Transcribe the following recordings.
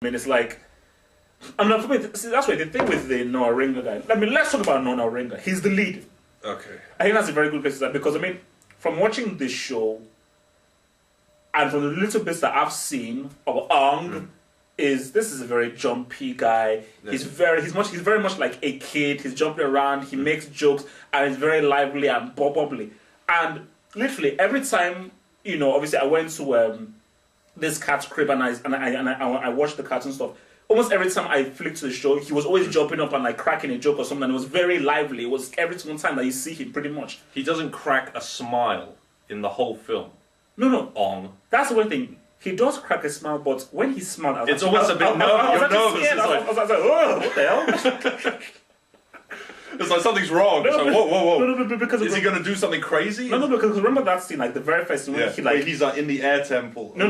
I mean, it's like, I mean, for me, see, that's why the thing with the Noah Ringer guy. I mean, let's talk about Noah Ringer. He's the lead. Okay. I think that's a very good place to start because I mean, from watching this show, and from the little bits that I've seen of Ong, this is a very jumpy guy. Yeah. He's very much like a kid. He's jumping around. He makes jokes, and he's very lively and bubbly. And literally every time, you know, obviously I went to this cat's crib and I watched the cartoon stuff. Almost every time I flicked to the show, he was always jumping up and like cracking a joke or something. And it was very lively. It was every single time that you see him, pretty much. He doesn't crack a smile in the whole film. No. Ong. That's the one thing. He does crack a smile, but when he smiled, it's almost a bit nervous. You're nervous. I was like, oh, what the hell? It's like something's wrong. It's like, whoa. No, because is he going to do something crazy? No, because remember that scene, like the very first scene when he's like in the air temple. No,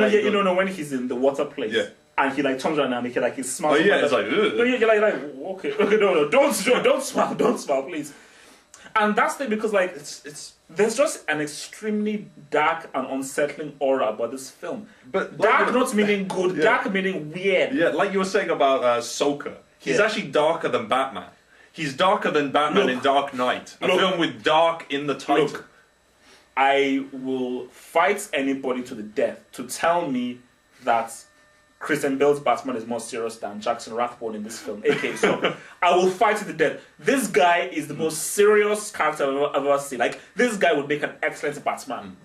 when he's in the water place. Yeah. And he like turns around and he smiles. Oh yeah, it's like. No, you're like okay, no, don't smile, please. And that's the thing because like it's there's just an extremely dark and unsettling aura about this film. But dark not meaning good, dark meaning weird. Yeah, like you were saying about Soka. He's actually darker than Batman. He's darker than Batman in Dark Knight. A film with dark in the title. Look, I will fight anybody to the death to tell me that Christian Bale's Batman is more serious than Jackson Rathbone in this film. Okay, so I will fight to the death. This guy is the most serious character I've ever seen. Like, this guy would make an excellent Batman.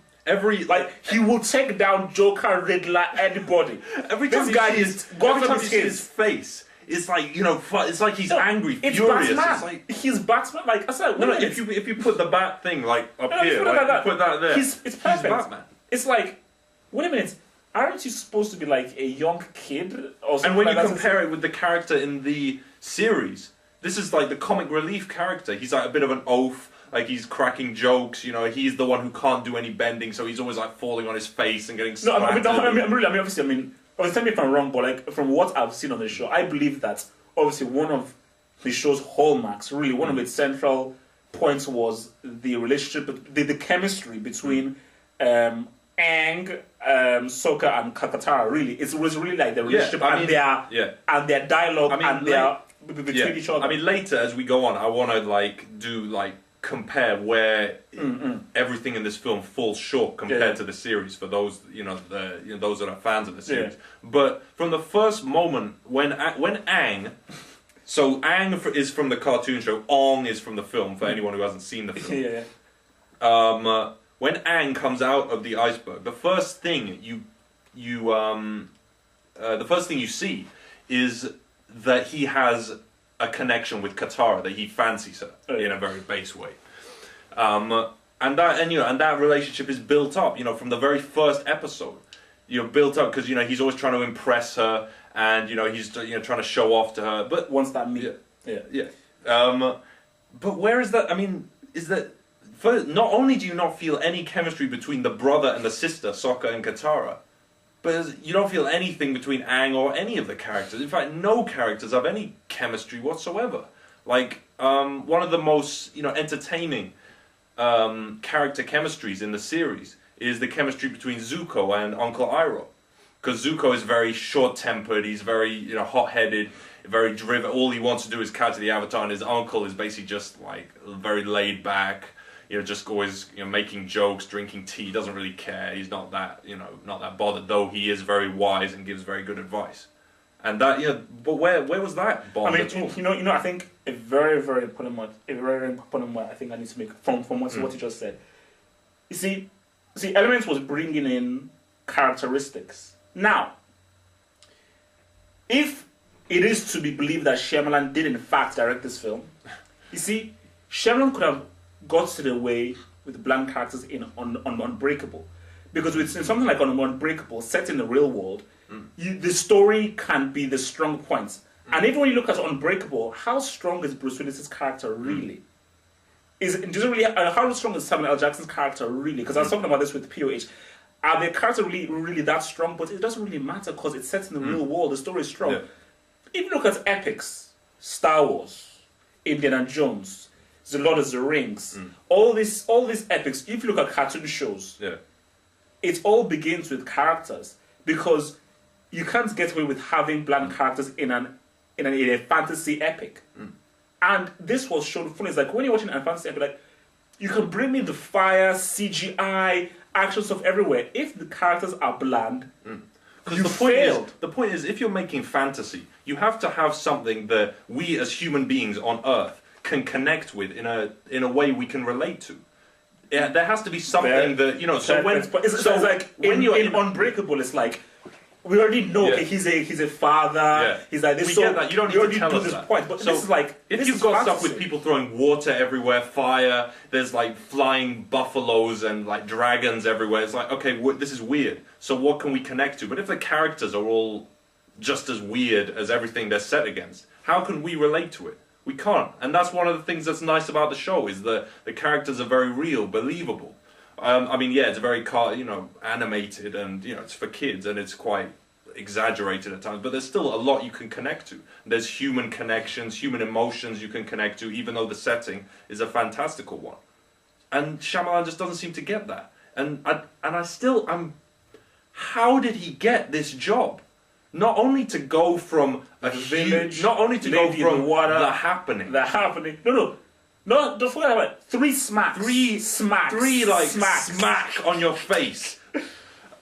He will take down Joker, Riddler, anybody. Every time you see his face, it's like, you know, it's like he's angry, furious. Batman. It's like he's Batman. Like I said, if you put the bat thing like up here, put that there. It's perfect. He's Batman. It's like, wait a minute. Aren't you supposed to be like a young kid or something? And when like you compare it with the character in the series, this is like the comic relief character. He's like a bit of an oaf, like he's cracking jokes, you know, he's the one who can't do any bending, so he's always like falling on his face and getting splattered. Obviously, tell me if I'm wrong, but like from what I've seen on the show, I believe that obviously one of the show's hallmarks, really one of its central points was the relationship, the chemistry between Aang, Sokka and Katara. Really, it was really like the relationship and their dialogue between each other. I mean, later as we go on, I want to compare where everything in this film falls short compared to the series for those those that are fans of the series. Yeah. But from the first moment when Aang, so Aang is from the cartoon show, Ong is from the film for anyone who hasn't seen the film. When Aang comes out of the iceberg, the first thing you see is that he has a connection with Katara, that he fancies her in a very base way, and that relationship is built up, you know, from the very first episode. You're built up because he's always trying to impress her, and he's trying to show off to her. But once that meet, but where is that? I mean, is that? First, not only do you not feel any chemistry between the brother and the sister, Sokka and Katara, but you don't feel anything between Aang or any of the characters. In fact, no characters have any chemistry whatsoever. Like, one of the most, entertaining character chemistries in the series is the chemistry between Zuko and Uncle Iroh. Because Zuko is very short-tempered, he's very, hot-headed, very driven. All he wants to do is capture the Avatar, and his uncle is basically just, like, very laid-back, just always, making jokes, drinking tea, doesn't really care. He's not that, not that bothered, though he is very wise and gives very good advice. And that, but where was that bond at all? I think a very, very important point I think I need to make from what you just said. You see, Elements was bringing in characteristics. Now, if it is to be believed that Shyamalan did in fact direct this film, you see, Shyamalan could have got to the way with blank characters on Unbreakable. Because with something like Unbreakable, set in the real world, the story can be the strong points. And even when you look at Unbreakable, how strong is Bruce Willis' character really? How strong is Samuel L. Jackson's character really? Because I was talking about this with POH. Are the characters really that strong? But it doesn't really matter because it's set in the real world. The story is strong. Yeah. If you look at epics, Star Wars, Indiana Jones, The Lord of the Rings, all these epics, if you look at cartoon shows, it all begins with characters. Because you can't get away with having bland characters in a fantasy epic. And this was shown fully. It's like when you're watching a fantasy epic, like you can bring me the fire, CGI, action stuff everywhere. If the characters are bland, because the point is, if you're making fantasy, you have to have something that we as human beings on Earth can connect with in a way we can relate to. Yeah, there has to be something that, you know. So it's like when you're in Unbreakable, it's like we already know he's a father. Yeah. He's like this. We so get that. You don't need to tell us this that. point. But So this is like if you've got stuff with people throwing water everywhere, fire, there's like flying buffaloes and like dragons everywhere. It's like, okay, this is weird. So what can we connect to? But if the characters are all just as weird as everything they're set against, how can we relate to it? We can't. And that's one of the things that's nice about the show, is that the characters are very real, believable. I mean, yeah, it's very animated, and it's for kids, and it's quite exaggerated at times, but there's still a lot you can connect to. There's human connections, human emotions you can connect to, even though the setting is a fantastical one. And Shyamalan just doesn't seem to get that. And I'm how did he get this job? Not only to go from a village, not only to go from the water, the happening. No, don't forget about it. Three smacks smack on your face.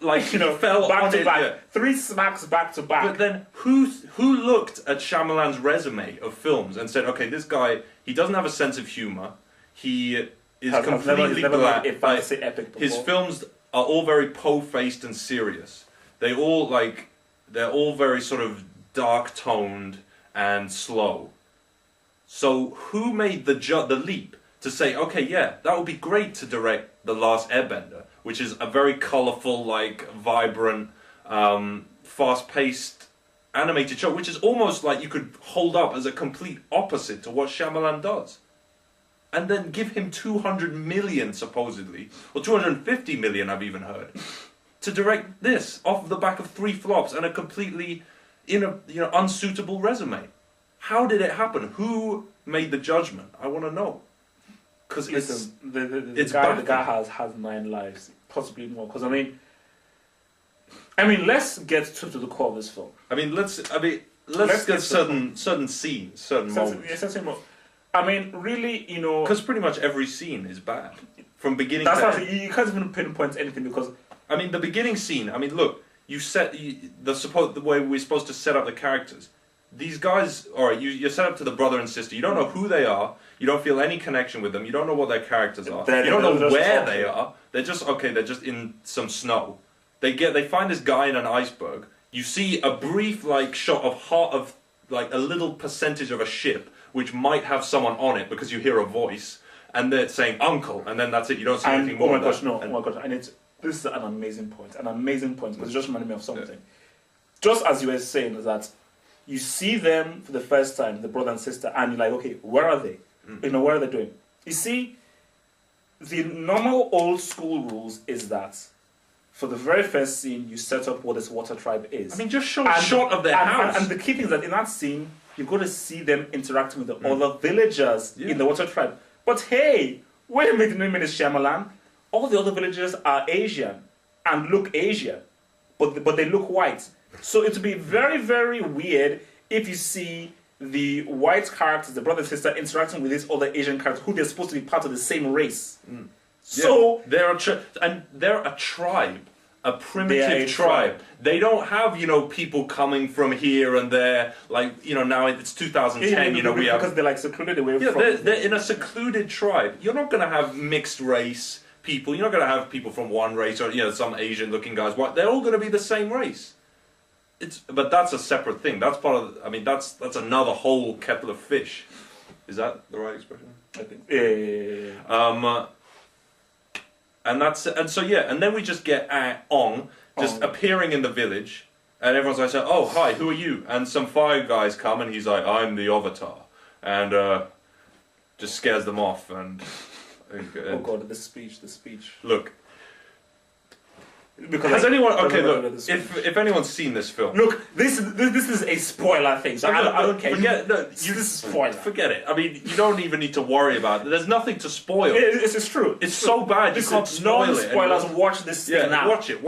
Like, fell back on to it, back. yeah. 3 smacks back to back. But then who looked at Shyamalan's resume of films and said, okay, this guy, he doesn't have a sense of humor. He is completely bland. His films are all very po-faced and serious. They're all very sort of dark-toned and slow. So who made the leap to say, okay, yeah, that would be great to direct The Last Airbender, which is a very colourful, vibrant, fast-paced animated show, which is almost like you could hold up as a complete opposite to what Shyamalan does. And then give him 200 million, supposedly, or 250 million, I've even heard, to direct this off the back of 3 flops and a completely unsuitable resume. How did it happen? Who made the judgment? I want to know. Because the guy has 9 lives, possibly more. Because I mean, let's get to the core of this film. Let's get certain scenes, certain moments. I mean, really, because pretty much every scene is bad from beginning. That's to end. You can't even pinpoint anything because the beginning scene. Look, you set the way we're supposed to set up the characters. These guys, all right, you're set up to the brother and sister. You don't know who they are. You don't feel any connection with them. You don't know what their characters are. You don't know where they are. They're just They're just in some snow. They find this guy in an iceberg. You see a brief shot of a little percentage of a ship which might have someone on it because you hear a voice and they're saying uncle, and then that's it. You don't see anything more. Oh my gosh, no! Oh my gosh! And this is an amazing point. Because it just reminded me of something. Yeah. Just as you were saying that. You see them for the first time, the brother and sister, and you're like, okay, where are they? What are they doing? You see, the normal old school rules is that for the very first scene, you set up what this water tribe is. Just show a shot of their house. And the key thing is that in that scene, you're going to see them interacting with the other villagers in the water tribe. But hey, wait a minute, Shyamalan. All the other villagers are Asian and look Asian, but they look white. So it would be very, very weird if you see the white characters, the brother and sister, interacting with these other Asian characters who they're supposed to be part of the same race. So they're a tribe, a primitive tribe. They don't have people coming from here and there. Now it's 2010. We have because they're secluded away from. They're in a secluded tribe. You're not going to have mixed race people. You're not going to have people from one race or some Asian looking guys. They're all going to be the same race. But that's a separate thing. That's part of. That's another whole kettle of fish. Is that the right expression? I think. Yeah. And then we just get Ong just appearing in the village, and everyone's like, "Oh, hi, who are you?" And some fire guys come, and he's like, "I'm the Avatar," and just scares them off. And oh god, the speech. Look. Because has anyone if anyone's seen this film, look, this is a spoiler thing, so I don't care. This is spoiler. Forget it. You don't even need to worry about it. There's nothing to spoil. It's true. It's so bad you can't spoil it. No spoilers. Watch this thing now. Watch it.